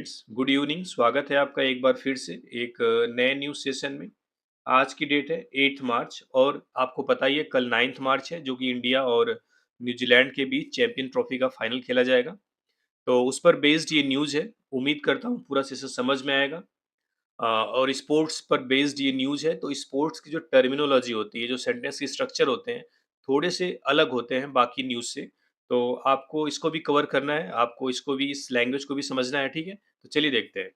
Friends, good evening. स्वागत है आपका एक बार फिर से एक नए न्यूज़ सेशन में। आज की डेट है 8 मार्च और आपको पता ही है कल 9 मार्च है जो कि इंडिया और न्यूजीलैंड के बीच चैंपियन ट्रॉफी का फाइनल खेला जाएगा। तो उस पर बेस्ड ये न्यूज़ है। उम्मीद करता हूँ पूरा सेशन समझ में आएगा। और स्पोर्ट्स पर बेस्ड ये न्यूज़ है तो स्पोर्ट्स की जो टर्मिनोलॉजी होती है, जो सेंटेंस के स्ट्रक्चर होते हैं, थोड़े से अलग होते हैं बाकी न्यूज़ से। तो आपको इसको भी कवर करना है, आपको इसको भी इस लैंग्वेज को भी समझना है, ठीक है? तो चलिए देखते हैं।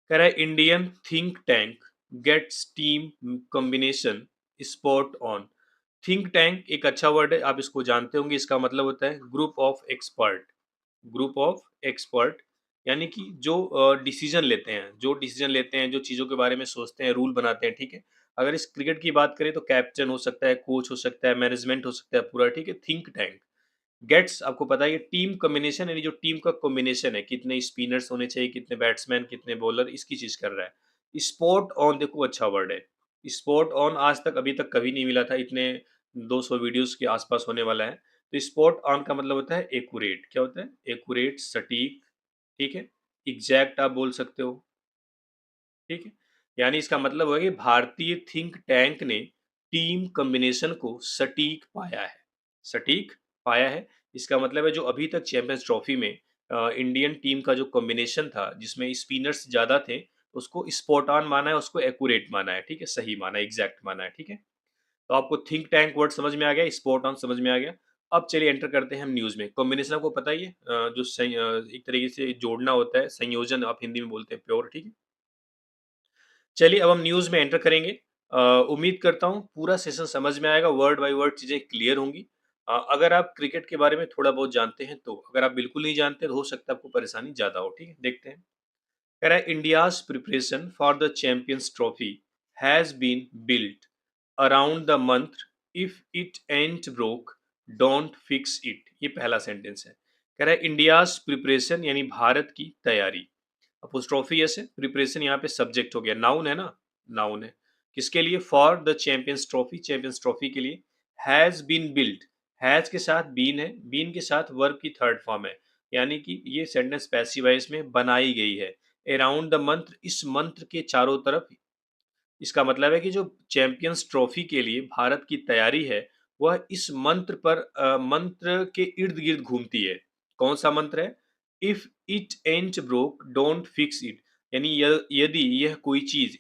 कह रहा है Indian think tank gets team combination spot on. Think tank एक अच्छा वर्ड है, आप इसको जानते होंगे। इसका मतलब होता है group of expert. Group of expert यानी कि जो डिसीजन लेते हैं, जो चीज़ों के बारे में सोचते हैं, रूल बनाते हैं, ठीक है? अगर इस क्रिकेट की बात करें तो कैप्टन हो सकता है, कोच हो सकता है, मैनेजमेंट हो सकता है पूरा, ठीक है? Think tank. गेट्स आपको पता है ये टीम कॉम्बिनेशन यानी जो टीम का कॉम्बिनेशन है, कितने स्पिनर्स होने चाहिए, कितने बैट्समैन, कितने बॉलर, इसकी चीज़ कर रहा है। स्पॉट ऑन देखो अच्छा वर्ड है। स्पॉट ऑन आज तक अभी तक कभी नहीं मिला था, इतने 200 वीडियोज़ के आस-पास होने वाला है। तो स्पॉट ऑन का मतलब होता है एक्यूरेट। क्या होता है? एक्यूरेट, सटीक, ठीक है? एग्ज़ैक्ट आप बोल सकते हो, ठीक है? यानी इसका मतलब है कि भारतीय थिंक टैंक ने टीम कॉम्बिनेशन को सटीक पाया है। सटीक पाया है, इसका मतलब है जो अभी तक चैंपियंस ट्रॉफी में इंडियन टीम का जो कॉम्बिनेशन था, जिसमें स्पिनर्स ज़्यादा थे, उसको स्पॉट ऑन माना है, उसको एक्यूरेट माना है, ठीक है? सही माना है, एग्ज़ैक्ट माना है, ठीक है? तो आपको थिंक टैंक वर्ड समझ में आ गया, स्पॉट ऑन समझ में आ गया। अब चलिए एंटर करते हैं हम न्यूज़ में। कॉम्बिनेशन आपको पता ही है, जो एक तरीके से जोड़ना होता है, संयोजन आप हिंदी में बोलते हैं, प्योर, ठीक है? चलिए अब हम न्यूज़ में एंटर करेंगे। उम्मीद करता हूँ पूरा सेशन समझ में आएगा, वर्ड बाय वर्ड चीज़ें क्लियर होंगी। अगर आप क्रिकेट के बारे में थोड़ा बहुत जानते हैं तो, अगर आप बिल्कुल नहीं जानते तो हो सकता है आपको परेशानी ज़्यादा हो, ठीक है? देखते हैं। कह रहा है India's preparation for the Champions Trophy has been built around the month if it ain't broke don't fix it. ये पहला सेंटेंस है। कह रहा है इंडियाज़ प्रिपरेशन यानी भारत की तैयारी। अपोस्ट्रोफी एस है, प्रिपरेशन यहाँ पे सब्जेक्ट हो गया, नाउन है ना, नाउन है। किसके लिए? फॉर द चैंपियंस ट्रॉफी के लिए। हैज बीन बिल्ट, हैज के साथ बीन है, बीन के साथ वर्ब की थर्ड फॉर्म है, यानी कि ये सेंटेंस पैसिव वॉइस में बनाई गई है। अराउंड द मंथ, इस मंत्र के चारों तरफ। इसका मतलब है कि जो चैंपियंस ट्रॉफी के लिए भारत की तैयारी है, वह इस मंत्र पर मंत्र के इर्द-गिर्द घूमती है। कौन-सा मंत्र है? If it ain't broke don't fix it, यानी यदि यह कोई चीज़,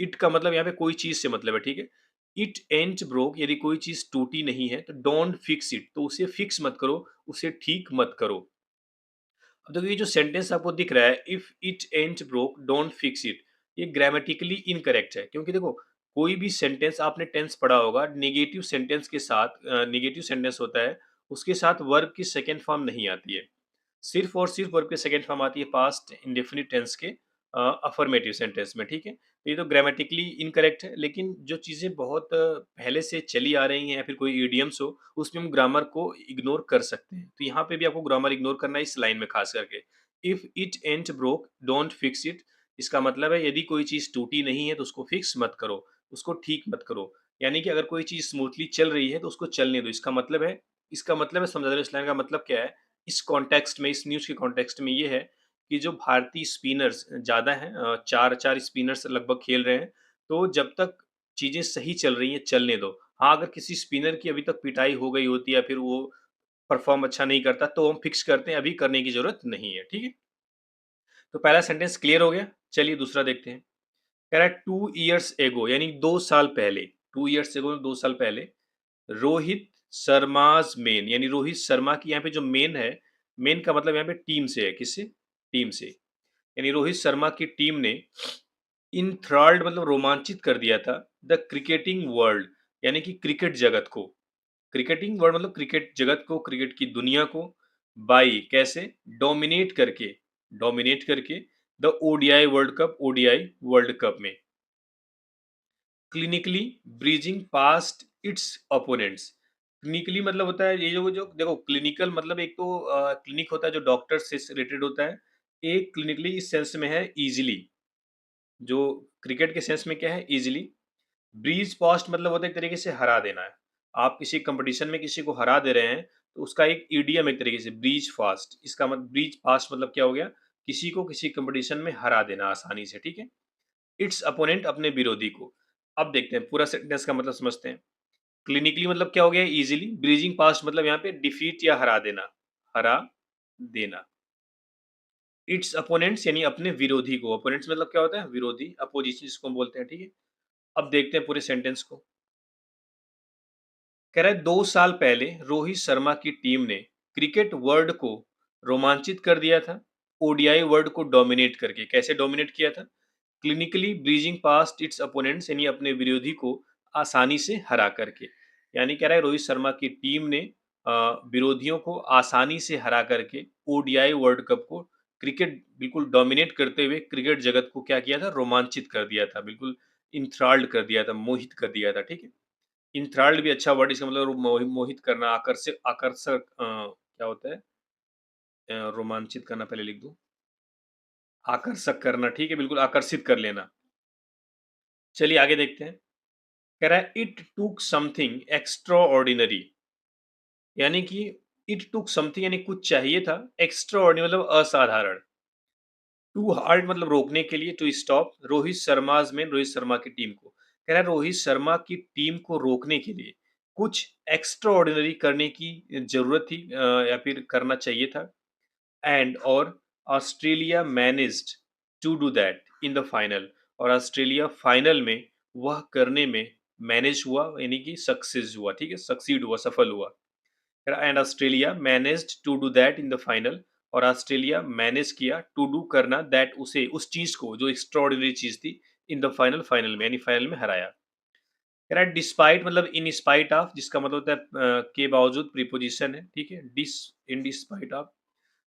इट का मतलब यहाँ पे कोई चीज़ से मतलब है, ठीक है? इट एंट ब्रोक यदि कोई चीज़ टूटी नहीं है तो डोंट फिक्स इट, तो उसे फिक्स मत करो, उसे ठीक मत करो। अब देखो ये जो सेंटेंस आपको दिख रहा है, if it ain't broke don't fix it, ये ग्रामेटिकली इनकरेक्ट है, क्योंकि देखो कोई भी सेंटेंस आपने टेंस पढ़ा होगा, नेगेटिव सेंटेंस के साथ, नेगेटिव सेंटेंस होता है, उसके साथ वर्ब की सेकंड फॉर्म नहीं आती है। सिर्फ और सिर्फ वर्ब की सेकंड फॉर्म आती है पास्ट इंडेफिनिट टेंस के अफर्मेटिव सेंटेंस में, ठीक है? तो ये तो ग्रामेटिकली इनकरेक्ट है, लेकिन जो चीज़ें बहुत पहले से चली आ रही हैं या फिर कोई इडियम्स हो, उसमें हम ग्रामर को इग्नोर कर सकते हैं। तो यहाँ पे भी आपको ग्रामर इग्नोर करना है इस लाइन में खास करके। If it ain't broke don't fix it, इसका मतलब है यदि कोई चीज़ टूटी नहीं है तो उसको फिक्स मत करो, उसको ठीक मत करो। यानी कि अगर कोई चीज़ स्मूथली चल रही है तो उसको चलने दो। इसका मतलब है समझा दो, इस लाइन का मतलब क्या है? इस कॉन्टेक्स्ट में, इस न्यूज़ के कॉन्टेक्स्ट में ये है कि जो भारतीय स्पिनर्स ज़्यादा हैं, 4-4 स्पिनर्स लगभग खेल रहे हैं, तो जब तक चीज़ें सही चल रही हैं, चलने दो। हाँ, अगर किसी स्पिनर की अभी तक पिटाई हो गई होती है या फिर वो परफ़ॉर्म अच्छा नहीं करता, तो हम फिक्स करते हैं, अभी करने की ज़रूरत नहीं है, ठीक है? तो पहला सेंटेंस क्लियर हो गया, चलिए दूसरा देखते हैं। कह रहा है 2 इयर्स एगो यानी 2 साल पहले, 2 इयर्स एगो 2 साल पहले, रोहित शर्माज़ मेन यानी रोहित शर्मा की यहाँ पे जो मेन है, मेन का मतलब यहाँ पे टीम से है, किससे? टीम से। यानी रोहित शर्मा की टीम ने इंथ्राल्ड मतलब रोमांचित कर दिया था द क्रिकेटिंग वर्ल्ड, यानी कि क्रिकेट जगत को। क्रिकेटिंग वर्ल्ड मतलब क्रिकेट जगत को, क्रिकेट की दुनिया को। बाई कैसे? डोमिनेट करके, डोमिनेट करके the ODI world cup, ODI world cup में। Clinically breezing past its opponents. Clinically मतलब होता है ये जो जो देखो, क्लिनिकल मतलब एक तो क्लिनिक होता है जो डॉक्टर से रिलेटेड होता है। एक क्लिनिकली इस सेंस में है इजीली, जो क्रिकेट के सेंस में क्या है? इजीली। ब्रीज पास्ट मतलब होता है एक तरीके से हरा देना है। आप किसी कंपटीशन में किसी को हरा दे रहे हैं, तो उसका एक ईडीएम एक तरीके से ब्रीज फास्ट, इसका मतलब ब्रीज फास्ट मतलब क्या हो गया? किसी को किसी कंपटीशन में हरा देना आसानी से, ठीक है? इट्स अपोनेंट अपने विरोधी को। अब देखते हैं पूरा सेंटेंस का मतलब समझते हैं। क्लिनिकली मतलब क्या हो गया इजीली, ब्रीजिंग पास्ट मतलब यहाँ पे डिफीट या हरा देना, हरा देना। इट्स अपोनेंट्स यानी अपने विरोधी को, अपोनेंट्स मतलब क्या होता है विरोधी, अपोजिशन जिसको हम बोलते हैं, ठीक है? अब देखते हैं पूरे सेंटेंस को। कह रहा है 2 साल पहले रोहित शर्मा की टीम ने क्रिकेट वर्ल्ड को रोमांचित कर दिया था, ओडीआई वर्ल्ड को डोमिनेट करके। कैसे डोमिनेट किया था? Clinically breezing past it's opponents यानी अपने विरोधी को आसानी से हरा करके। यानी कह रहा है रोहित शर्मा की टीम ने विरोधियों को आसानी से हरा करके ओडीआई वर्ल्ड कप को, क्रिकेट बिल्कुल डोमिनेट करते हुए क्रिकेट जगत को क्या किया था, रोमांचित कर दिया था, बिल्कुल इंथ्राल्ड कर दिया था, मोहित कर दिया था, ठीक है? इंथ्राल्ड भी अच्छा वर्ड, इसका मतलब मोहित करना, आकर्षित, आकर्षक, क्या होता है, रोमांचित करना, पहले लिख दूं, आकर्षक करना, ठीक है, बिल्कुल आकर्षित कर लेना। चलिए आगे देखते हैं। कह रहा है it took something extra ordinary, यानी कि इट टुक समथिंग यानी कुछ चाहिए था, एक्स्ट्रा ऑर्डिनरी मतलब असाधारण, टू हार्ड मतलब रोकने के लिए, टू स्टॉप रोहित शर्माज में, रोहित शर्मा की टीम को। कह रहा है रोहित शर्मा की टीम को रोकने के लिए कुछ एक्स्ट्रा ऑर्डिनरी करने की जरूरत थी, या फिर करना चाहिए था। एंड और Australia managed to do that in the final, और ऑस्ट्रेलिया फाइनल में वह करने में मैनेज हुआ, यानी कि सक्सेस हुआ, ठीक है, सक्सीड हुआ, सफल हुआ। And Australia managed to do that in the final, और ऑस्ट्रेलिया मैनेज किया टू डू करना दैट उसे, उस चीज को जो एक्स्ट्राऑर्डिनरी चीज थी, इन द फाइनल फाइनल में, यानी फाइनल में हराया। कह रहा है डिस्पाइट मतलब इन स्पाइट ऑफ, जिसका मतलब होता है के बावजूद, प्रीपोजिशन है, ठीक है, डिस, इन डिस्पाइट ऑफ।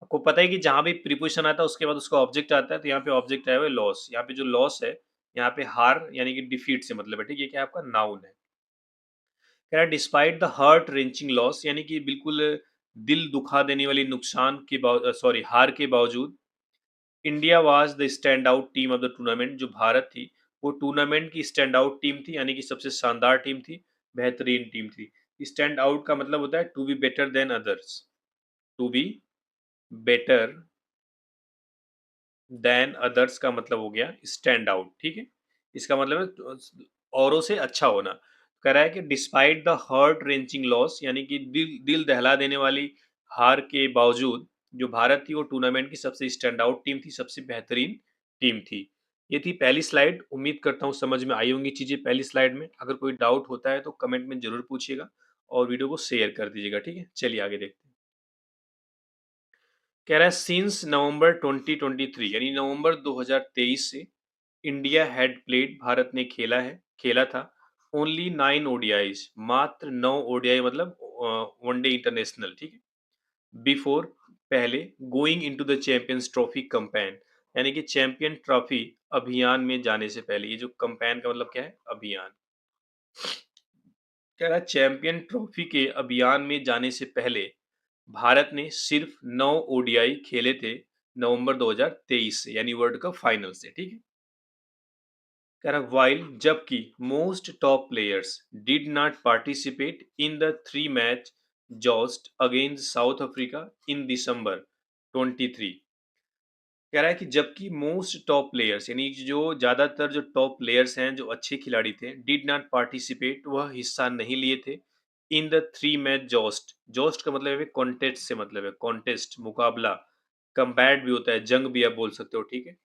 आपको पता है कि जहाँ भी प्रीपोजिशन आता है उसके बाद उसका ऑब्जेक्ट आता है, तो यहाँ पे ऑब्जेक्ट आया हुआ है लॉस, यहाँ पे जो लॉस है, यहाँ पे हार यानी कि डिफीट से मतलब है, ठीक है, क्या आपका नाउन है। कह रहा है despite the heart wrenching loss, यानी कि बिल्कुल दिल दुखा देने वाली नुकसान के सॉरी हार के बावजूद, India was the stand out team of the tournament, जो भारत थी वो टूर्नामेंट की स्टैंड आउट टीम थी, यानी कि सबसे शानदार टीम थी, बेहतरीन टीम थी। स्टैंड आउट का मतलब होता है to be better than others, to be better than others का मतलब हो गया स्टैंड आउट, ठीक है? इसका मतलब है औरों से अच्छा होना। कह रहा है कि despite the heart wrenching loss, यानी कि दिल दिल दहला देने वाली हार के बावजूद जो भारत थी वो टूर्नामेंट की सबसे स्टैंड आउट टीम थी, सबसे बेहतरीन टीम थी। ये थी पहली स्लाइड, उम्मीद करता हूँ समझ में आई होंगी चीजें पहली स्लाइड में। अगर कोई डाउट होता है तो कमेंट में जरूर पूछिएगा और वीडियो को शेयर कर दीजिएगा, ठीक है? चलिए आगे देखते हैं। कह रहा है सिंस नवंबर 2023 यानी नवंबर 2023 से इंडिया हैड प्लेड, भारत ने खेला था ओनली 9 ODIs, मात्र 9 ODI मतलब वनडे इंटरनेशनल, ठीक है, बिफोर पहले, going into the Champions trophy campaign, यानी कि चैंपियन ट्रॉफी अभियान में जाने से पहले। ये जो कैंपेन का मतलब क्या है, अभियान। कह रहा है चैंपियन ट्रॉफी के अभियान में जाने से पहले भारत ने सिर्फ 9 ODI खेले थे नवंबर 2023 से, यानी वर्ल्ड कप फाइनल से, ठीक है। कह रहा वाइल जबकि most top players did not participate in the 3 match joust against South Africa in December 23। कह रहा है कि जबकि मोस्ट टॉप प्लेयर्स यानी कि जो ज्यादातर जो टॉप प्लेयर्स हैं, जो अच्छे खिलाड़ी थे, डिड नॉट पार्टिसिपेट वह हिस्सा नहीं लिए थे इन द 3 मैच जॉस्ट। जॉस्ट का मतलब है कॉन्टेस्ट से मतलब है, कॉन्टेस्ट मुकाबला, कंबैट भी होता है, जंग भी आप बोल सकते हो, ठीक है।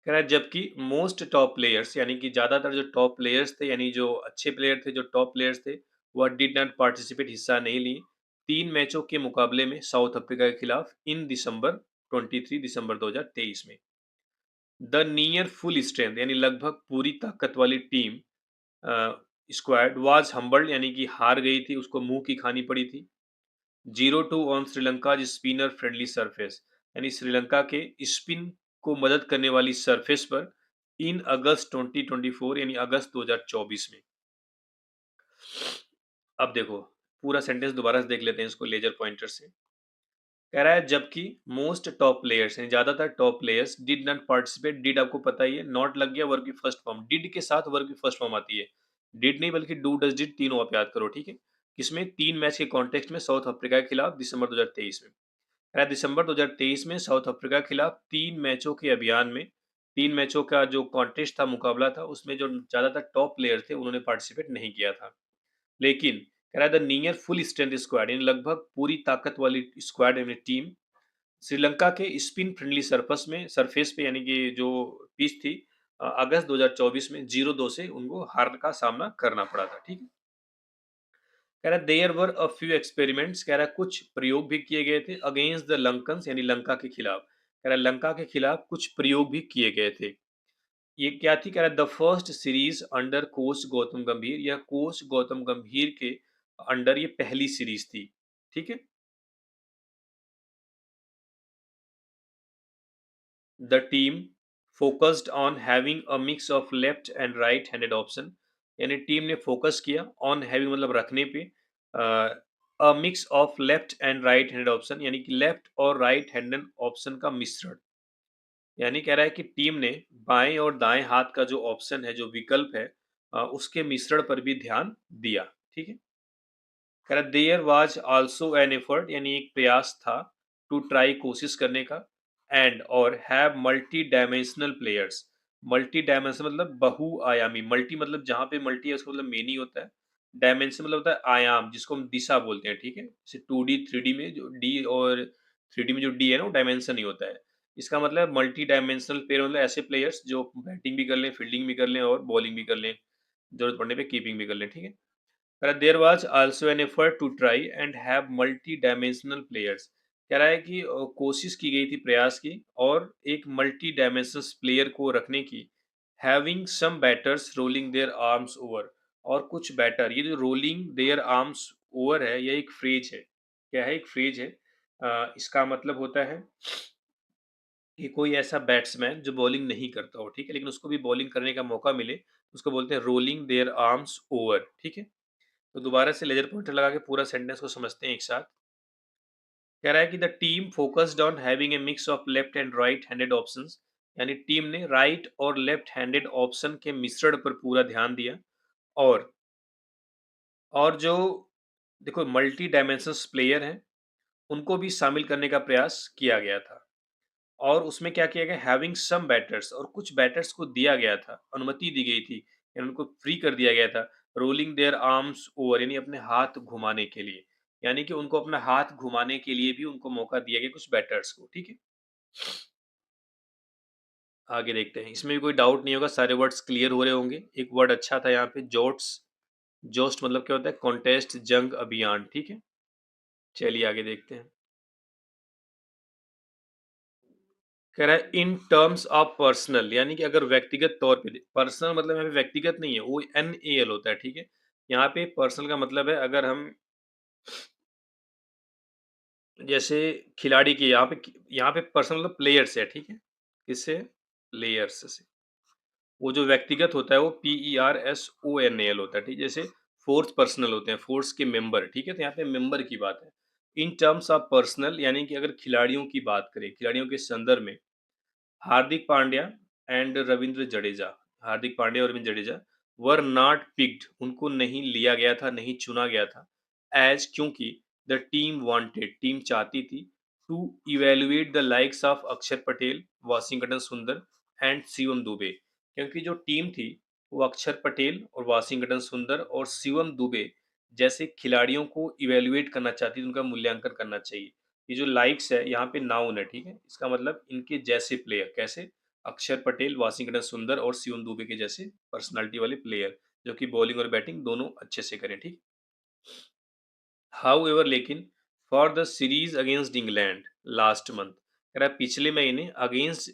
कह रहा है जबकि मोस्ट टॉप प्लेयर्स यानी कि ज्यादातर जो टॉप प्लेयर्स थे, यानी जो अच्छे प्लेयर थे, जो टॉप प्लेयर्स थे, वह डिड नॉट पार्टिसिपेट, हिस्सा नहीं लिए 3 मैचों के मुकाबले में साउथ अफ्रीका के खिलाफ इन दिसंबर 23, दिसंबर 2023 में। द नियर फुल स्ट्रेंथ यानी लगभग पूरी ताकत वाली टीम स्क्वाड वाज हम्बल्ड, यानी कि हार गई थी, उसको मुंह की खानी पड़ी थी। 0-2 on Sri Lanka spinner friendly surface, यानी श्रीलंका के स्पिन को मदद करने वाली सरफेस पर इन अगस्त 2024 यानी अगस्त 2024 में। अब देखो पूरा सेंटेंस दोबारा से देख लेते हैं इसको लेजर पॉइंटर से। कह रहा है जबकि मोस्ट टॉप प्लेयर्स यानी ज्यादातर top players did not participate, did आपको पता ही है, नॉट लग गया वर्ब की फर्स्ट फॉर्म, डिड के साथ वर्ब की फर्स्ट फॉर्म आती है, डिड नहीं बल्कि डू डज डिड, तीनों आप याद करो, ठीक है। किसमें, 3 मैच के कॉन्टेक्स्ट में साउथ अफ्रीका के खिलाफ दिसंबर 2023 में। दिसंबर 2023 में साउथ अफ्रीका के खिलाफ 3 मैचों के अभियान में 3 मैचों का जो कॉन्टेस्ट था, मुकाबला था, उसमें जो ज़्यादातर टॉप प्लेयर थे, उन्होंने पार्टिसिपेट नहीं किया था। लेकिन कह रहा है the near full strength squad यानी लगभग पूरी ताकत वाली स्क्वाड यानी टीम श्रीलंका के स्पिन फ्रेंडली सरफेस पे यानी कि जो पिच थी अगस्त 2024 में 0-2 से उनको हार का सामना करना पड़ा था, ठीक है? कह रहा है there were a few experiments कह रहा है कुछ प्रयोग भी किए गए थे अगेंस्ट द लंकन्स यानी लंका के खिलाफ। कह रहा है लंका के खिलाफ कुछ प्रयोग भी किए गए थे। ये क्या थी? कह रहा है the first series under coach Gautam गंभीर या कोच गौतम गंभीर के अंडर ये पहली सीरीज थी, ठीक है? The team focused on having a mix of left and right handed option यानी टीम ने फोकस किया ऑन हैविंग मतलब रखने पे अ mix of left and right handed option यानी कि लेफ्ट और राइट हैंडेड ऑप्शन का मिश्रण। यानी कह रहा है कि टीम ने बाएं और दाएं हाथ का जो ऑप्शन है, जो विकल्प है, उसके मिश्रण पर भी ध्यान दिया, ठीक है? कह रहा there was also an effort यानी एक प्रयास था टू ट्राई कोशिश करने का एंड और have multi dimensional players. Multi dimensional मतलब बहुआयामी, मल्टी मतलब जहाँ पे मल्टी है उसका मतलब मेनी होता है, डायमेंशन मतलब होता है आयाम जिसको हम दिशा बोलते हैं, ठीक है? जैसे 2D 3D में जो डी और 3D में जो डी है ना वो डायमेंशन ही होता है। इसका मतलब मल्टी डायमेंशनल प्लेयर मतलब ऐसे प्लेयर्स जो बैटिंग भी कर लें, फील्डिंग भी कर लें और बॉलिंग भी कर लें, जरूरत पड़ने पे कीपिंग भी कर लें, ठीक है? There was also an effort to try and have multi dimensional players. कह रहा है कि कोशिश की गई थी, प्रयास की और एक मल्टी डायमेंशनल प्लेयर को रखने की, having some batters rolling their arms over और कुछ बैटर, ये जो रोलिंग देयर आर्म्स ओवर है, ये एक फ्रेज है। क्या है? एक फ्रेज है। इसका मतलब होता है कि कोई ऐसा बैट्समैन जो बॉलिंग नहीं करता हो, ठीक है, लेकिन उसको भी बॉलिंग करने का मौका मिले, उसको बोलते हैं रोलिंग देयर आर्म्स ओवर, ठीक है? तो दोबारा से लेजर पॉइंटर लगा के पूरा सेंटेंस को समझते हैं एक साथ। कह रहा है कि the team focused on having a mix of left and right handed options यानी टीम ने राइट और लेफ्ट हैंडेड ऑप्शन के मिश्रण पर पूरा ध्यान दिया और जो देखो मल्टी डायमेंशनल प्लेयर हैं, उनको भी शामिल करने का प्रयास किया गया था और उसमें क्या किया गया, हैविंग सम बैटर्स और कुछ बैटर्स को दिया गया था, अनुमति दी गई थी यानी उनको फ्री कर दिया गया था, रोलिंग देयर आर्म्स ओवर यानी अपने हाथ घुमाने के लिए, यानी कि उनको अपना हाथ घुमाने के लिए भी उनको मौका दिया गया कुछ बैटर्स को, ठीक है? आगे देखते हैं, इसमें भी कोई डाउट नहीं होगा, सारे वर्ड्स क्लियर हो रहे होंगे। एक वर्ड अच्छा था यहाँ पे, जोट्स। जोस्ट मतलब क्या होता है? कॉन्टेस्ट, जंग, अभियान, ठीक है? चलिए आगे देखते हैं। कह रहा है इन टर्म्स ऑफ पर्सनल यानी कि अगर व्यक्तिगत तौर पे पर्सनल मतलब यहाँ पे व्यक्तिगत नहीं है, वो NAL होता है, ठीक है? यहाँ पे पर्सनल का मतलब है अगर हम जैसे खिलाड़ी की यहाँ पे पर्सनल मतलब प्लेयर्स है, ठीक है? किससे? प्लेयर्स से। वो जो व्यक्तिगत होता है वो PERSONAL होता है, ठीक है? जैसे फोर्स पर्सनल होते हैं, फोर्स के मेंबर, ठीक है? तो यहाँ पे मेंबर की बात है। इन टर्म्स ऑफ पर्सनल यानी कि अगर खिलाड़ियों की बात करें, खिलाड़ियों के संदर्भ में हार्दिक पांड्या एंड रविंद्र जडेजा, हार्दिक पांड्या और Ravindra Jadeja were not picked, उनको नहीं लिया गया था, नहीं चुना गया था, एज क्योंकि द टीम वांटेड, टीम चाहती थी to evaluate the likes of Akshar Patel, Washington Sundar and Shivam Dube, क्योंकि जो टीम थी वो अक्षर पटेल और वाशिंगटन सुंदर और शिवम दुबे जैसे खिलाड़ियों को इवेलुएट करना चाहती थी, उनका मूल्यांकन करना चाहिए। ये जो लाइक्स है यहाँ पे नाउन है, ठीक है? इसका मतलब इनके जैसे प्लेयर, कैसे? अक्षर पटेल, वाशिंगटन सुंदर और शिवम दुबे के जैसे पर्सनालिटी वाले प्लेयर, जो कि बॉलिंग और बैटिंग दोनों अच्छे से करें, ठीक? हाउएवर लेकिन for the series against England last month, कह रहा है पिछले महीने अगेंस्ट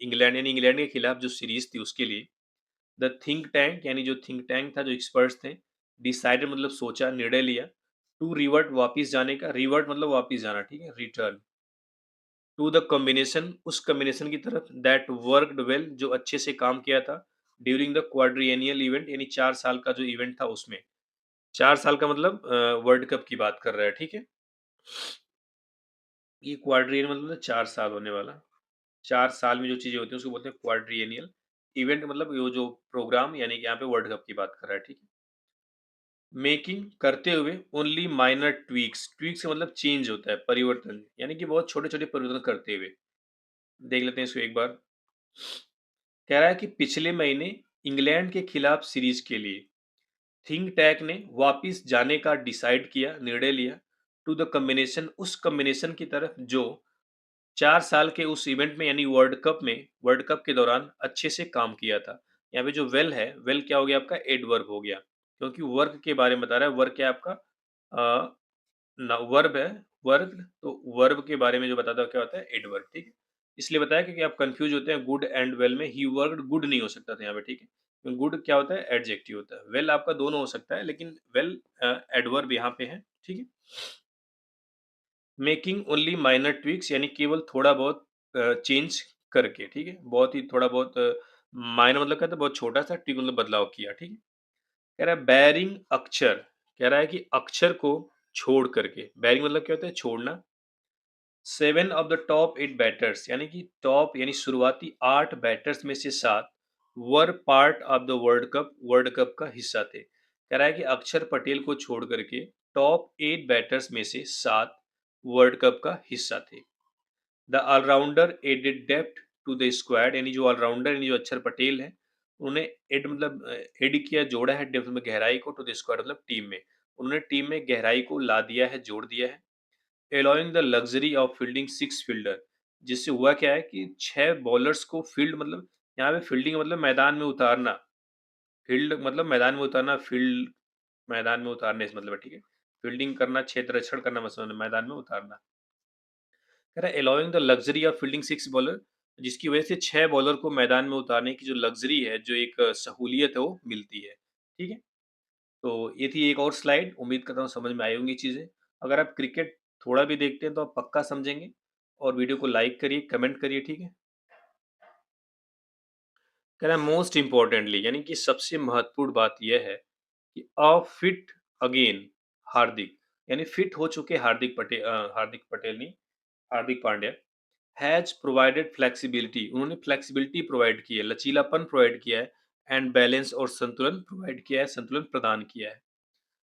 इंग्लैंड यानी इंग्लैंड के खिलाफ जो सीरीज थी उसके लिए द थिंक टैंक यानी जो थिंक टैंक था, जो एक्सपर्ट्स थे, डिसाइडेड मतलब सोचा, निर्णय लिया टू रिवर्ट वापिस जाने का, रिवर्ट मतलब वापिस जाना, ठीक है? रिटर्न टू द कॉम्बिनेशन, उस कॉम्बिनेशन की तरफ दैट वर्कड वेल, जो अच्छे से काम किया था ड्यूरिंग द क्वाड्रिएनियल इवेंट यानी 4 साल का जो इवेंट था उसमें। 4 साल का मतलब वर्ल्ड कप की बात कर रहा है, ठीक है? ये क्वाड्रिएनियल मतलब 4 साल होने वाला। 4 साल में जो चीज़ें होती हैं उसको बोलते हैं क्वाड्रिएनियल। इवेंट मतलब वो जो प्रोग्राम यानी कि यहाँ पे वर्ल्ड कप की बात कर रहा है, ठीक है? मेकिंग करते हुए ओनली माइनर ट्वीक्स, ट्वीक्स का मतलब चेंज होता है, परिवर्तन, यानी कि बहुत छोटे-छोटे परिवर्तन करते हुए। देख लेते हैं इसको एक बार। कह रहा है कि पिछले महीने इंग्लैंड के खिलाफ सीरीज के लिए थिंक टैंक ने वापिस जाने का डिसाइड किया, निर्णय लिया टू द कॉम्बिनेशन, उस कॉम्बिनेशन की तरफ जो 4 साल के उस इवेंट में यानी वर्ल्ड कप के दौरान अच्छे से काम किया था। यहाँ पे जो वेल है, वेल क्या हो गया आपका एडवर्ब हो गया, क्योंकि वर्क के बारे में बता रहा है, वर्क क्या है आपका ना वर्ब है, वर्ब तो वर्ब के बारे में जो बताता है क्या होता है एडवर्ब, ठीक है? इसलिए बताया क्योंकि आप कंफ्यूज होते हैं गुड एंड वेल में, ही वर्क्ड गुड नहीं हो सकता था यहाँ पे, ठीक है? तो गुड क्या होता है एडजेक्टिव होता है, वेल आपका दोनों हो सकता है लेकिन वेल एडवर्ब यहाँ पे है, ठीक है? मेकिंग ओनली माइनर ट्वीक्स यानी केवल थोड़ा बहुत चेंज करके, ठीक है? बहुत ही थोड़ा बहुत माइनर मतलब क्या होता है बहुत छोटा-सा, ट्वीक मतलब बदलाव किया, ठीक है? कह रहा है बेयरिंग अक्षर, कह रहा है कि अक्षर को छोड़ करके, बेयरिंग मतलब क्या होता है छोड़ना। 7 ऑफ द टॉप 8 बैटर्स यानी कि टॉप यानी शुरुआती 8 बैटर्स में से 7 were part of the World cup का हिस्सा थे। कह रहा है कि अक्षर पटेल को छोड़ करके टॉप 8 बैटर्स में से 7 वर्ल्ड कप का हिस्सा थे। The allrounder added depth to the squad यानी जो ऑलराउंडर यानी जो अक्षर पटेल है, उन्होंने एड मतलब एड किया, जोड़ा है डेप्थ में गहराई को, टू द स्क्वाड मतलब टीम में। उन्होंने टीम में गहराई को ला दिया है, जोड़ दिया है। Allowing the luxury of fielding 6 fielder, जिससे हुआ क्या है कि 6 बॉलर्स को फील्ड मतलब यहाँ पे फील्डिंग मतलब मैदान में उतारना, फील्ड मतलब मैदान में उतारना, फील्ड मैदान में उतारने से मतलब है, ठीक है? फील्डिंग करना, क्षेत्ररक्षण करना मतलब मैदान में उतारना। कह रहा है allowing the luxury of fielding 6 bowler, जिसकी वजह से 6 बॉलर को मैदान में उतारने की जो लग्जरी है, जो एक सहूलियत है वो मिलती है। ठीक है? तो ये थी एक और स्लाइड, उम्मीद करता हूँ समझ में आई होंगी चीज़ें। अगर आप क्रिकेट थोड़ा भी देखते हैं तो आप पक्का समझेंगे, और वीडियो को लाइक करिए, कमेंट करिए, ठीक है? कह रहा है मोस्ट इम्पोर्टेंटली यानी कि सबसे महत्वपूर्ण बात यह है कि अ फिट अगेन हार्दिक, यानी फिट हो चुके हार्दिक पटेल नहीं, Hardik Pandya has provided flexibility, उन्होंने फ्लेक्सिबिलिटी प्रोवाइड की है, लचीलापन प्रोवाइड किया है, एंड बैलेंस और संतुलन प्रोवाइड किया है, संतुलन प्रदान किया है।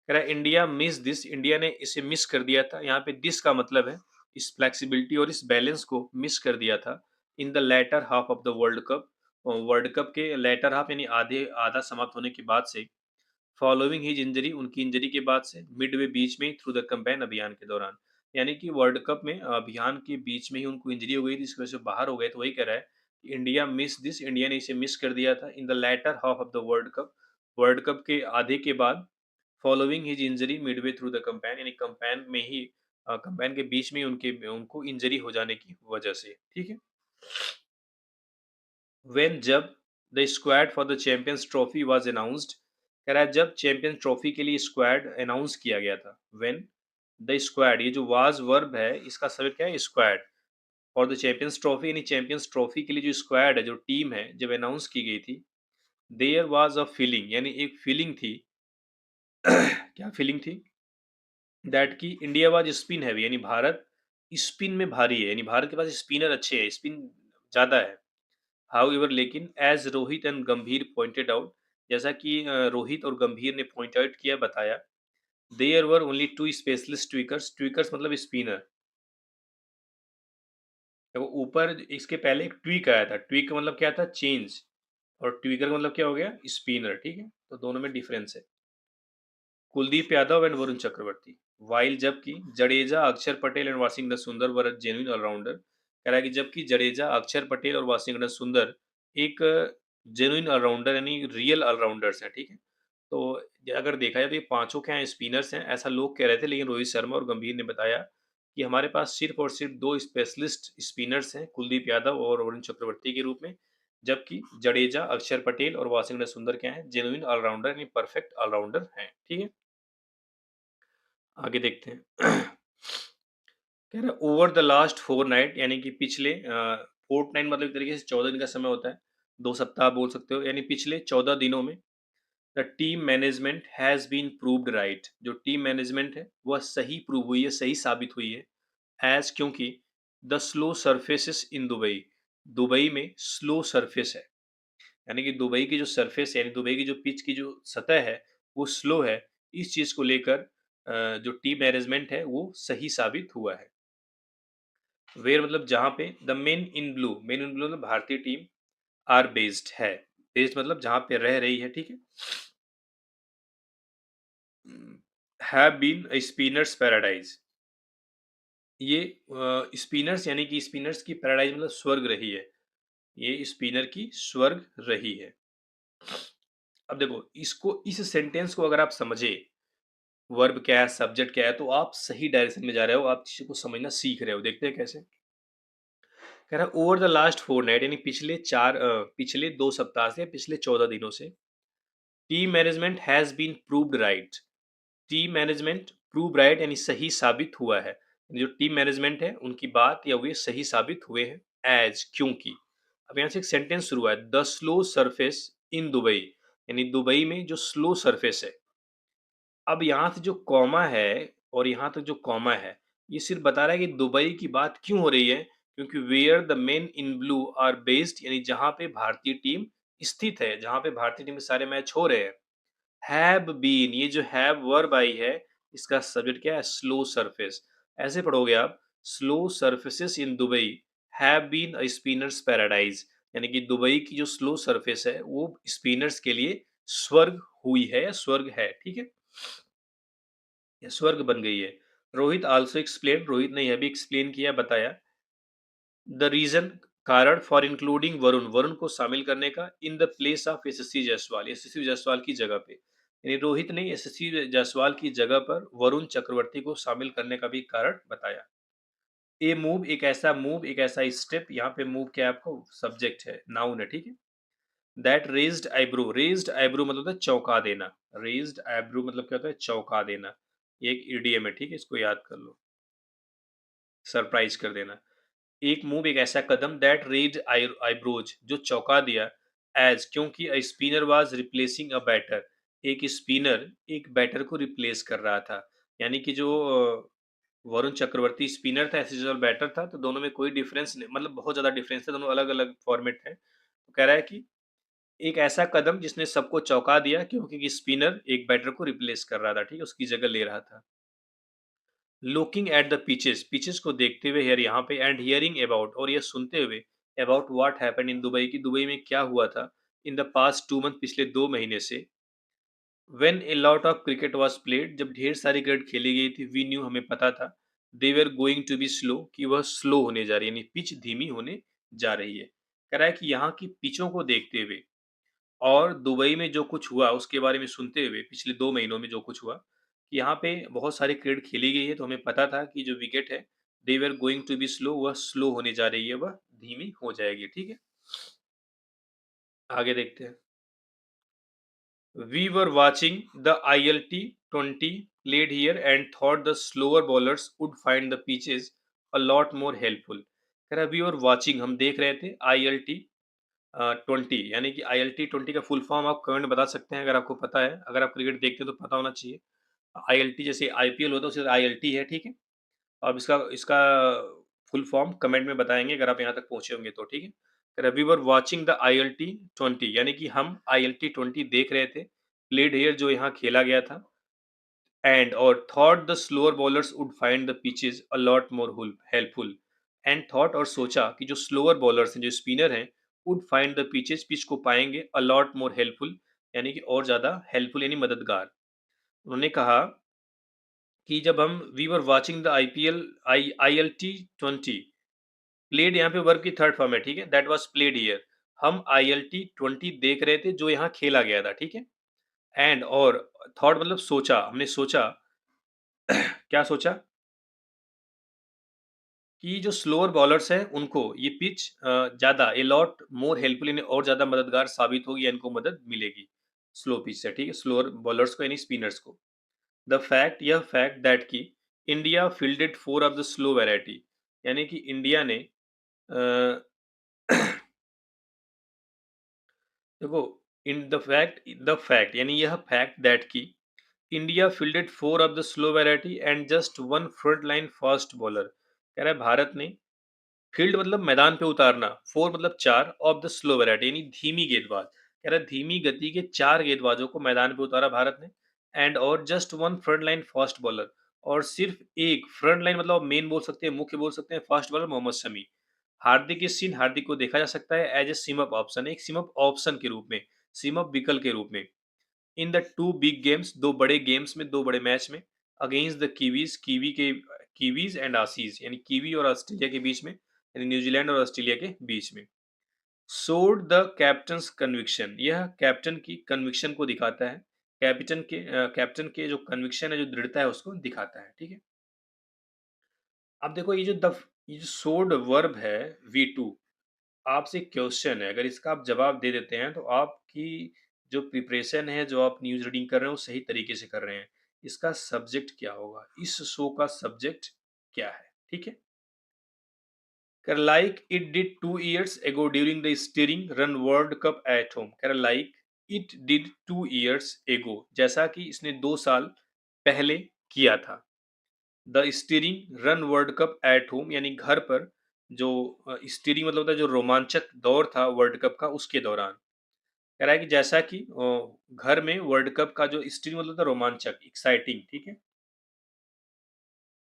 कह रहा है इंडिया मिस दिस, इंडिया ने इसे मिस कर दिया था। यहाँ पे दिस का मतलब है इस फ्लेक्सिबिलिटी और इस बैलेंस को मिस कर दिया था in the latter half of the World Cup, World Cup के लेटर हाफ यानी आधे आधा समाप्त होने के बाद से, फॉलोइंग हिज इंजरी, उनकी इंजरी के बाद से, मिडवे बीच में थ्रू द कैंपेन अभियान के दौरान, यानी कि वर्ल्ड कप में अभियान के बीच में ही उनको इंजरी हो गई थी, इस वजह से बाहर हो गए। तो वही कह रहा है कि इंडिया मिस दिस, इंडिया ने इसे मिस कर दिया था in the latter half of the World Cup के आधे के बाद, following his injury midway through the campaign यानी कैंपेन में ही कैंपेन के बीच में ही उनके उनको इंजरी हो जाने की वजह से, ठीक है? व्हेन जब the squad for the Champions trophy was announced, कह रहा है जब चैंपियंस ट्रॉफी के लिए स्क्वाड अनाउंस किया गया था। व्हेन द स्क्वाड, ये जो वाज वर्ब है इसका सब क्या है squad, for the Champions trophy यानी चैंपियंस ट्रॉफी के लिए जो स्क्वाड है, जो टीम है, जब अनाउंस की गई थी, देयर वाज अ फीलिंग यानी एक फीलिंग थी। क्या फीलिंग थी? दैट कि इंडिया वाज स्पिन हैवी यानी भारत स्पिन में भारी है, यानी भारत के पास स्पिनर अच्छे हैं, स्पिन ज़्यादा है। हाउएवर लेकिन एज रोहित एंड गंभीर पॉइंटेड आउट, जैसा कि रोहित और गंभीर ने पॉइंट आउट किया, बताया, there were only two specialist tweakers, tweakers मतलब स्पिनर। देखो ऊपर इसके पहले एक ट्वीक आया था, ट्वीक का मतलब क्या था चेंज, और ट्विकर का मतलब क्या हो गया स्पिनर, ठीक है? तो दोनों में डिफरेंस है। कुलदीप यादव एंड वरुण चक्रवर्ती, वाइल जबकि जडेजा, अक्षर पटेल एंड वाशिंगटन सुंदर वर जेन्युइन ऑलराउंडर, कह रहा है कि जबकि जडेजा, अक्षर पटेल और वाशिंगटन सुंदर एक जेन्युइन ऑलराउंडर यानी रियल ऑलराउंडर्स हैं, ठीक है? तो अगर देखा जाए तो ये पांचों क्या हैं स्पिनर्स हैं, ऐसा लोग कह रहे थे, लेकिन रोहित शर्मा और गंभीर ने बताया कि हमारे पास सिर्फ और सिर्फ दो स्पेशलिस्ट स्पिनर्स हैं, कुलदीप यादव और वरुण चक्रवर्ती के रूप में, जबकि जडेजा, अक्षर पटेल और वाशिंगटन सुंदर क्या हैं जेन्युइन ऑलराउंडर यानी परफेक्ट ऑलराउंडर हैं, ठीक है? आगे देखते हैं। कह रहा है ओवर द लास्ट 4 नाइट यानी कि पिछले फोर्टनाइट मतलब एक तरीके से 14 दिन का समय होता है। 2 सप्ताह बोल सकते हो, यानी पिछले 14 दिनों में the team management has been proved right, जो टीम मैनेजमेंट है वह सही प्रूव हुई है, सही साबित हुई है। ऐज़ क्योंकि the slow surfaces in Dubai, Dubai में स्लो सरफेस है। यानी कि दुबई की जो सरफेस है यानी दुबई की जो पिच की जो सतह है वो स्लो है। इस चीज़ को लेकर जो टीम मैनेजमेंट है वो सही साबित हुआ है। वेयर मतलब जहाँ पे द मेन इन ब्लू मतलब भारतीय टीम आर बेस्ड है। बेस्ड मतलब जहाँ पे रह रही है, ठीक है? Have been a spinners paradise. ये स्पिनर्स यानी कि स्पिनर्स की पैराडाइज़ मतलब स्वर्ग रही है। ये स्पिनर की स्वर्ग रही है। अब देखो इसको इस सेंटेंस को अगर आप समझे, वर्ब क्या है, सब्जेक्ट क्या है, तो आप सही डायरेक्शन में जा रहे हो, आप चीज़ों को समझना सीख रहे हो। देखते हैं कैसे? कह रहा है ओवर द लास्ट फोरनाइट यानी पिछले 2 सप्ताह से पिछले 14 दिनों से team management has been proved right. Team management prove right यानी सही साबित हुआ है। जो टीम मैनेजमेंट है उनकी बात या वे सही साबित हुए हैं एज क्योंकि। अब यहाँ से एक सेंटेंस शुरू हुआ है the slow surface in Dubai यानी दुबई में जो स्लो सरफेस है। अब यहाँ से जो कॉमा है और यहाँ तक जो कॉमा है, ये सिर्फ बता रहा है कि दुबई की बात क्यों हो रही है, क्योंकि where the men in blue are based यानी जहाँ पे भारतीय टीम स्थित है, जहाँ पे भारतीय टीम के सारे मैच हो रहे हैं। हैव बीन ये जो हैव वर्ब आई है, इसका सब्जेक्ट क्या है? Slow surface. ऐसे पढ़ोगे आप slow surfaces in Dubai have been a spinners paradise यानी कि दुबई की जो स्लो सरफेस है वो स्पिनर्स के लिए स्वर्ग हुई है या स्वर्ग है, ठीक है? या स्वर्ग बन गई है। रोहित आल्सो एक्सप्लेन रोहित ने यह भी एक्सप्लेन किया, बताया द रीजन कारण फॉर इंक्लूडिंग वरुण वरुण को शामिल करने का इन द प्लेस ऑफ यशस्वी जायसवाल यशस्वी जायसवाल की जगह पे। यानी रोहित ने यशस्वी जायसवाल की जगह पर वरुण चक्रवर्ती को शामिल करने का भी कारण बताया। एक ऐसा स्टेप, यहाँ पे मूव क्या है आपको सब्जेक्ट है, नाउन है, ठीक है? दैट रेज्ड आईब्रो मतलब होता है चौंका देना। रेज्ड आईब्रो मतलब क्या होता है? चौंका देना। ये एक ईडीएम है, ठीक है? इसको याद कर लो। सरप्राइज कर देना। एक ऐसा कदम दैट रेज्ड आईब्रोज जो चौंका दिया एज क्योंकि a spinner was replacing a batter. एक स्पिनर एक बैटर को रिप्लेस कर रहा था। यानी कि जो वरुण चक्रवर्ती स्पिनर था, एस यूजुअल बैटर था, तो दोनों में कोई डिफरेंस नहीं, मतलब बहुत ज़्यादा डिफरेंस है, दोनों अलग-अलग फॉर्मेट है। तो कह रहा है कि एक ऐसा कदम जिसने सबको चौंका दिया क्योंकि स्पिनर एक बैटर को रिप्लेस कर रहा था, ठीक है? उसकी जगह ले रहा था। Looking at the pitches pitches को देखते हुए हियर यहाँ पे एंड हियरिंग अबाउट और ये सुनते हुए about what happened in Dubai की दुबई में क्या हुआ था इन द पास्ट 2 मंथ पिछले 2 महीने से when a lot of cricket was played जब ढेर सारी क्रिकेट खेली गई थी वी न्यू हमें पता था they were going to be slow कि वह स्लो होने जा रही है यानी पिच धीमी होने जा रही है। कह रहा है कि यहाँ की पिचों को देखते हुए और दुबई में जो कुछ हुआ उसके बारे में सुनते हुए पिछले 2 महीनों में जो कुछ हुआ, कि यहाँ पे बहुत सारी क्रिकेट खेली गई है तो हमें पता था कि जो विकेट है they were going to be slow वह स्लो होने जा रही है, वह धीमी हो जाएगी, ठीक है? आगे देखते हैं। We were watching the ILT20 played here and thought the slower bowlers would find the pitches a lot more helpful. कह रहा है we were watching हम देख रहे थे ILT 20 यानी कि ILT 20 का फुल फॉर्म आप कमेंट में बता सकते हैं अगर आपको पता है। अगर आप क्रिकेट देखते हो तो पता होना चाहिए। ILT जैसे IPL होता है उसे ILT है, ठीक है? अब इसका इसका फुल फॉर्म कमेंट में बताएँगे अगर आप यहाँ तक पहुँचे होंगे तो, ठीक है? कह रहा है we were watching the ILT 20 यानी कि हम ILT 20 देख रहे थे, प्लेड हियर जो यहाँ खेला गया था एंड और thought the slower bowlers would find the pitches a lot more helpful and thought और सोचा कि जो स्लोअर बॉलर्स हैं, जो स्पिनर हैं, would find the pitches pitch को पाएँगे अ लॉट मोर हेल्पफुल यानी कि और ज़्यादा हेल्पफुल यानी मददगार। उन्होंने कहा कि जब हम we were watching the ILT 20 played यहाँ पे वर्ब की थर्ड फॉर्म है, ठीक है? That was played here. हम ILT 20 देख रहे थे जो यहाँ खेला गया था, ठीक है? एंड और थॉट मतलब सोचा, हमने सोचा क्या सोचा? कि जो स्लोअर बॉलर्स हैं उनको ये पिच ज़्यादा ए लॉट मोर हेल्पफुल यानी और ज़्यादा मददगार साबित होगी या इनको मदद मिलेगी। स्लो पिच से, ठीक है? स्लोअर बॉलर्स को यानी स्पिनर्स को। द फैक्ट यह फैक्ट दैट कि India fielded 4 of the slow variety यानी कि इंडिया ने अ, देखो द फैक्ट यानी यह फैक्ट दैट कि India fielded 4 of the slow variety and just 1 front line fast bowler. कह रहा है भारत ने फील्ड मतलब मैदान पे उतारना, 4 मतलब 4 ऑफ द स्लो वैरायटी यानी धीमी गेंदबाज। कह रहा है धीमी गति के 4 गेंदबाजों को मैदान पे उतारा भारत ने एंड और just one front line fast bowler, और सिर्फ एक फ्रंट लाइन मतलब मेन बोल सकते हैं, मुख्य बोल सकते हैं फास्ट बॉलर मोहम्मद शमी। हार्दिक इस सीन हार्दिक को देखा जा सकता है as a seam up option, एक सिम अप ऑप्शन के रूप में, सिम अप विकल्प के रूप में। In the two big games, दो बड़े गेम्स में, दो बड़े मैच में, against the Kiwis, Kiwis and Aussies, यानी कीवी और ऑस्ट्रेलिया के बीच में, यानी न्यूजीलैंड और ऑस्ट्रेलिया के बीच में। शोड द कैप्टन्स कन्विक्शन, यह कैप्टन की कन्विक्शन को दिखाता है। कैप्टन के जो कन्विक्शन है, जो दृढ़ता है, उसको दिखाता है। ठीक है। अब देखो ये जो शोड वर्ब है V2, आपसे क्वेश्चन है, अगर इसका आप जवाब दे देते हैं तो आपकी जो प्रिपरेशन है, जो आप न्यूज़ रीडिंग कर रहे हैं, वो सही तरीके से कर रहे हैं। इसका सब्जेक्ट क्या होगा? इस शो का सब्जेक्ट क्या है? ठीक है? कह रहा like it did 2 years ago during the steering run world cup at home. कह रहा like it did 2 years ago, जैसा कि इसने 2 साल पहले किया था। The steering run world cup at home, यानी घर पर जो स्टीयरिंग मतलब होता है जो रोमांचक दौर था वर्ल्ड कप का, उसके दौरान। कह रहा है कि जैसा कि घर में वर्ल्ड कप का जो स्टीयरिंग मतलब होता है रोमांचक, एक्साइटिंग, ठीक है?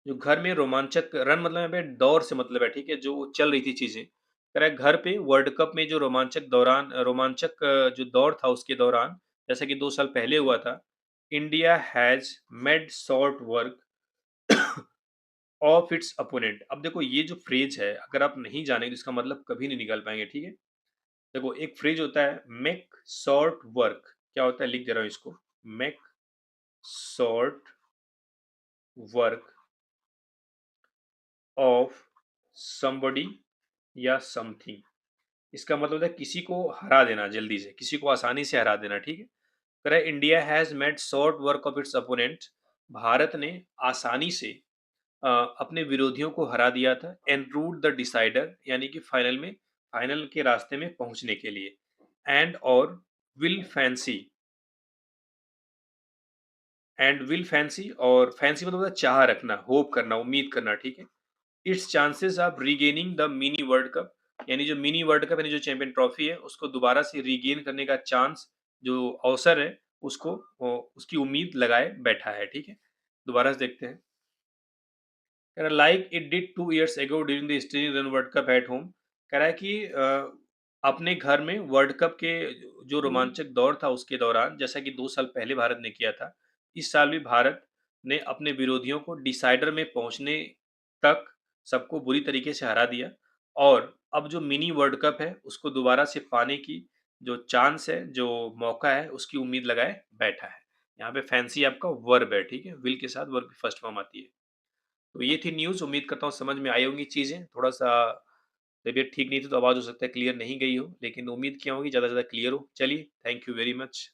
जो घर में रोमांचक, रन मतलब यहाँ पे दौर से मतलब है, ठीक है? जो चल रही थी चीज़ें। कह रहा है घर पे वर्ल्ड कप में जो रोमांचक जो दौर था उसके दौरान, जैसा कि 2 साल पहले हुआ था, India has made short work of its opponent. अब देखो ये जो फ्रेज है, अगर आप नहीं जानेंगे तो इसका मतलब कभी नहीं निकाल पाएंगे। ठीक है। देखो एक फ्रेज होता है मेक शॉर्ट वर्क, क्या होता है, लिख दे रहा हूँ इसको। Make short work of somebody या समथिंग। इसका मतलब होता है किसी को हरा देना जल्दी से, किसी को आसानी से हरा देना। ठीक है। कह रहा है India has made short work of its opponent. Bharat ने आसानी से अपने विरोधियों को हरा दिया था। एंड रूट द डिसाइडर, यानी कि फाइनल के रास्ते में पहुंचने के लिए। एंड और विल फैंसी, और फैंसी मतलब होता है चाह रखना, होप करना, उम्मीद करना। ठीक है। It's chances of regaining the mini world cup, यानी जो मिनी वर्ल्ड कप यानी जो चैंपियन ट्रॉफी है, उसको दोबारा से रीगेन करने का चांस, जो अवसर है, उसको उसकी उम्मीद लगाए बैठा है। ठीक है। दोबारा से देखते हैं। कह रहा है like it did 2 years ago during the stadium run world cup at home. कह रहा है कि अपने घर में वर्ल्ड कप के जो रोमांचक दौर था उसके दौरान, जैसा कि 2 साल पहले भारत ने किया था, इस साल भी भारत ने अपने विरोधियों को डिसाइडर में पहुंचने तक सबको बुरी तरीके से हरा दिया। और अब जो मिनी वर्ल्ड कप है उसको दोबारा से पाने की जो चांस है, जो मौका है, उसकी उम्मीद लगाए बैठा है। यहाँ पे फैंसी आपका वर्ब है। ठीक है। विल के साथ वर्ब की फर्स्ट फॉर्म आती है। तो ये थी न्यूज़, उम्मीद करता हूँ समझ में आई होंगी चीज़ें। थोड़ा-सा तबीयत ठीक नहीं थी तो आवाज़ हो सकता है क्लियर नहीं गई हो, लेकिन उम्मीद किया हूँ कि ज़्यादा से ज़्यादा क्लियर हो। चलिए, थैंक यू वेरी मच।